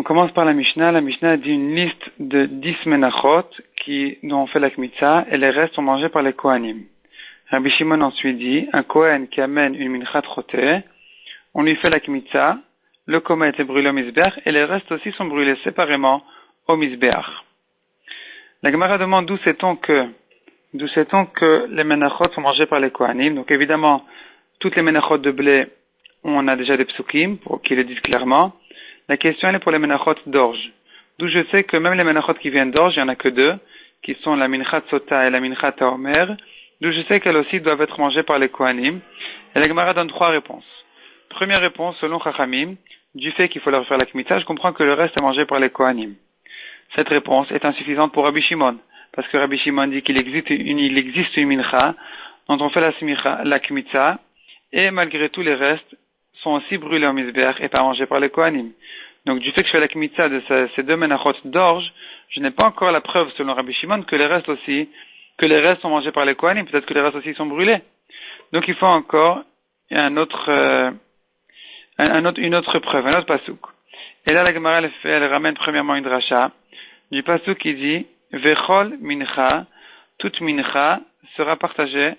On commence par la Mishnah. La Mishnah dit une liste de 10 menachot dont on fait la kmitza et les restes sont mangés par les Kohanim. Rabbi Shimon ensuite dit un Kohen qui amène une minchat rotée, on lui fait la kmitza, le komet est brûlé au misbeach et les restes aussi sont brûlés séparément au misbeach. La Gemara demande d'où sait-on que les menachot sont mangés par les Kohanim. Donc évidemment, toutes les menachot de blé, on a déjà des psukim pour qu'ils le disent clairement. La question elle est pour les menachot d'orge. D'où je sais que même les menachot qui viennent d'orge, il n'y en a que deux, qui sont la minchat sota et la minchat haomer. D'où je sais qu'elles aussi doivent être mangées par les Kohanim. Et la Gemara donne 3 réponses. Première réponse, selon Chachamim, du fait qu'il faut leur faire la kmitza, je comprends que le reste est mangé par les Kohanim. Cette réponse est insuffisante pour Rabbi Shimon, parce que Rabbi Shimon dit qu'il existe une mincha dont on fait la kmitza, et malgré tout les restes sont aussi brûlés au misbeach et pas mangés par les Kohanim. Donc du fait que je fais la kmitza de ces deux menachot d'orge, je n'ai pas encore la preuve selon Rabbi Shimon que les restes sont mangés par les Kohanim, peut-être que les restes aussi sont brûlés. Donc il faut encore une autre preuve, un autre pasuk. Et là la Gemara elle ramène premièrement une dracha du pasuk qui dit Vechol mincha, toute mincha sera partagée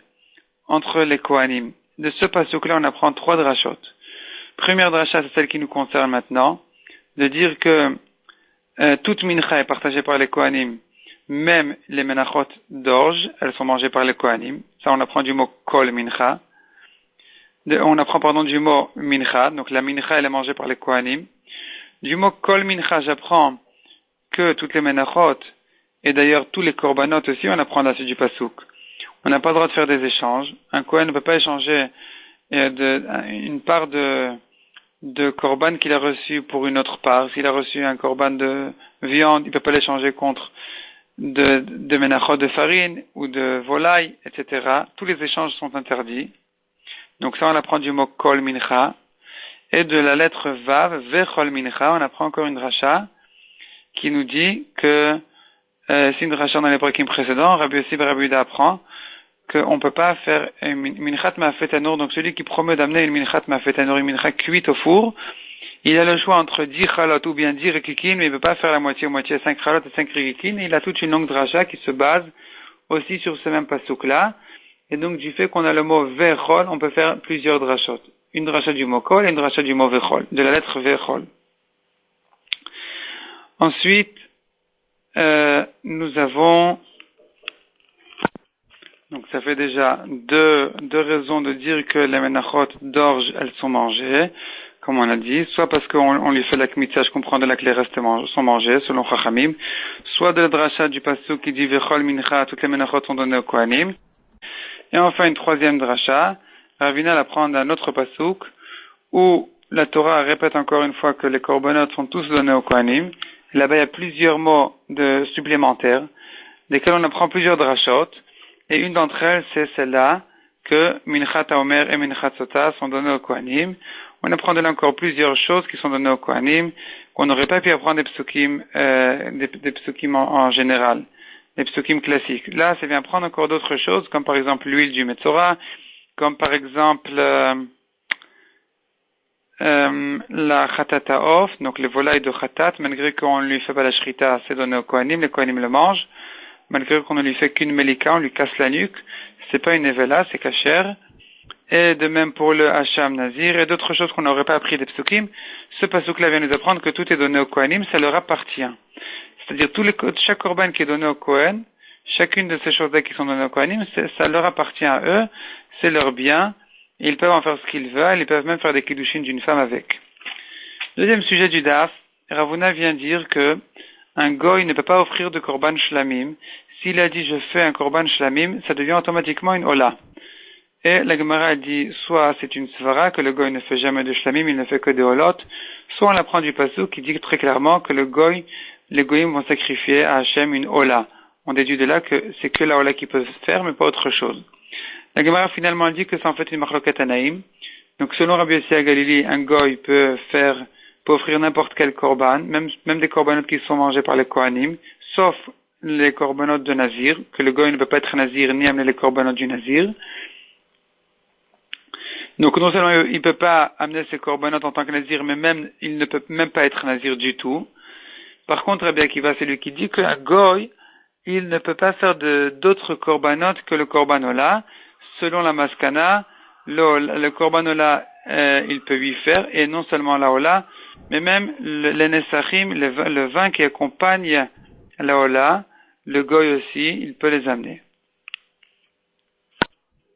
entre les Kohanim. De ce pasuk-là, on apprend 3 drachot. Première dracha, c'est celle qui nous concerne maintenant, de dire que toute mincha est partagée par les Kohanim, même les menachot d'orge, elles sont mangées par les Kohanim. Ça, on apprend du mot kol mincha. On apprend du mot mincha, donc la mincha, elle est mangée par les Kohanim. Du mot kol mincha, j'apprends que toutes les menachot, et d'ailleurs tous les korbanot aussi, on apprend là-dessus du pasuk. On n'a pas le droit de faire des échanges. Un Kohen ne peut pas échanger une part de korban qu'il a reçu pour une autre part. S'il a reçu un korban de viande, il ne peut pas l'échanger contre de menachot de farine ou de volaille, etc. Tous les échanges sont interdits. Donc ça, on apprend du mot kol mincha. Et de la lettre vav, vechol mincha, on apprend encore une dracha qui nous dit que c'est une dracha dans les brakim précédents. Rabbi Yossi ben Rabbi Yehuda apprend qu'on ne peut pas faire une minchat ma'afet anour, donc celui qui promet d'amener une minchat ma'afet anour, une minchat cuite au four, il a le choix entre 10 chalot ou bien 10 rikikin, mais il ne peut pas faire la moitié, 5 chalot et 5 rikikin, et il a toute une longue dracha qui se base aussi sur ce même pasuk-là, et donc du fait qu'on a le mot vechol, on peut faire plusieurs drachot. Une dracha du mot kol et une dracha du mot vechol, de la lettre vechol. Ensuite, nous avons, donc ça fait déjà deux raisons de dire que les menachot d'orge, elles sont mangées, comme on a dit, soit parce qu'on lui fait la kmitza, je comprends de là que les restes sont mangés, selon Chachamim, soit de la dracha du pasuk qui dit vechol mincha, toutes les menachot sont données au Kohanim, et enfin une troisième dracha, Ravina apprend d'un autre pasuk, où la Torah répète encore une fois que les korbanot sont tous donnés au Kohanim. Là-bas, il y a plusieurs mots supplémentaires, desquels on apprend plusieurs drachot, et une d'entre elles, c'est celle-là, que minchat haomer et minchat sota sont donnés au Kohanim. On apprend de là encore plusieurs choses qui sont données au Kohanim, qu'on n'aurait pas pu apprendre des psukim en général, des psukim classiques. Là, ça vient prendre encore d'autres choses, comme par exemple l'huile du Metzora, comme par exemple la chatata off, donc les volailles de chatat, malgré qu'on ne lui fait pas la shrita, c'est donné au Kohanim, les Kohanim le mangent. Malgré qu'on ne lui fait qu'une melika, on lui casse la nuque, c'est pas une nevela, c'est kasher. Et de même pour le hacham nazir et d'autres choses qu'on n'aurait pas appris des psukim, ce pasuk-là vient nous apprendre que tout est donné au Kohanim, ça leur appartient. C'est-à-dire chaque korban qui est donné au Kohen, chacune de ces choses-là qui sont données au Kohanim, ça leur appartient à eux, c'est leur bien, et ils peuvent en faire ce qu'ils veulent, ils peuvent même faire des kiddushin d'une femme avec. Deuxième sujet du daf, Ravuna vient dire que un goy ne peut pas offrir de korban shlamim. S'il a dit je fais un korban shlamim, ça devient automatiquement une ola. Et la Gemara a dit soit c'est une svara, que le goy ne fait jamais de shlamim, il ne fait que des olot, soit on apprend du pasuk qui dit très clairement que les goyim vont sacrifier à Hachem une ola. On déduit de là que c'est que la ola qu'ils peuvent faire, mais pas autre chose. La Gemara finalement dit que c'est en fait une machloket anaïm. Donc selon Rabbi Yossi à Galili, un goy peut offrir n'importe quel korban, même des korbanot qui sont mangés par les Kohanim, sauf les korbanot de Nazir, que le goy ne peut pas être Nazir ni amener les korbanot du Nazir. Donc non seulement il ne peut pas amener ses corbanotes en tant que nazir, mais même il ne peut même pas être nazir du tout. Par contre, Rabbi Akiva, c'est lui qui dit qu'un goy, il ne peut pas faire d'autres corbanotes que le corbanola. Selon la maskana, le corbanola, il peut lui faire, et non seulement la ola, mais même les nesachim, le vin qui accompagne la ola, le goy aussi, il peut les amener.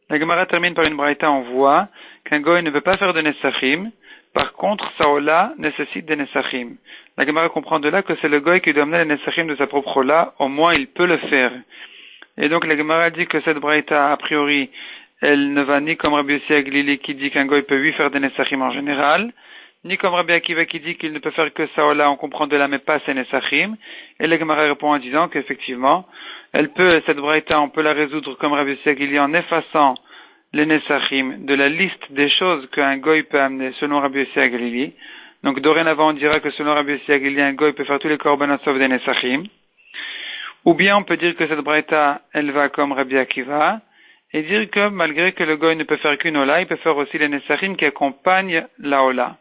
La Gemara termine par une braïta, on voit qu'un goy ne peut pas faire de nesachim, par contre, sa ola nécessite des nesachim. La Gemara comprend de là que c'est le goy qui doit amener les nesachim de sa propre ola, au moins il peut le faire. Et donc la Gemara dit que cette braïta, a priori, elle ne va ni comme Rabbi Yossi Aglili qui dit qu'un goy peut lui faire des nesachim en général, ni comme Rabbi Akiva qui dit qu'il ne peut faire que sa ola, on comprend de là, mais pas ses nesachim. Et la Gemara répond en disant qu'effectivement, cette braïta, on peut la résoudre comme Rabbi Yossi Aglili en effaçant les nesachim de la liste des choses qu'un goy peut amener selon Rabbi Yossi Aglili. Donc dorénavant on dira que selon Rabbi Yossi Aglili, un goy peut faire tous les korbanot sauf des nesachim. Ou bien on peut dire que cette braïta, elle va comme Rabbi Akiva, et dire que malgré que le goy ne peut faire qu'une ola, il peut faire aussi les nesachim qui accompagnent la ola.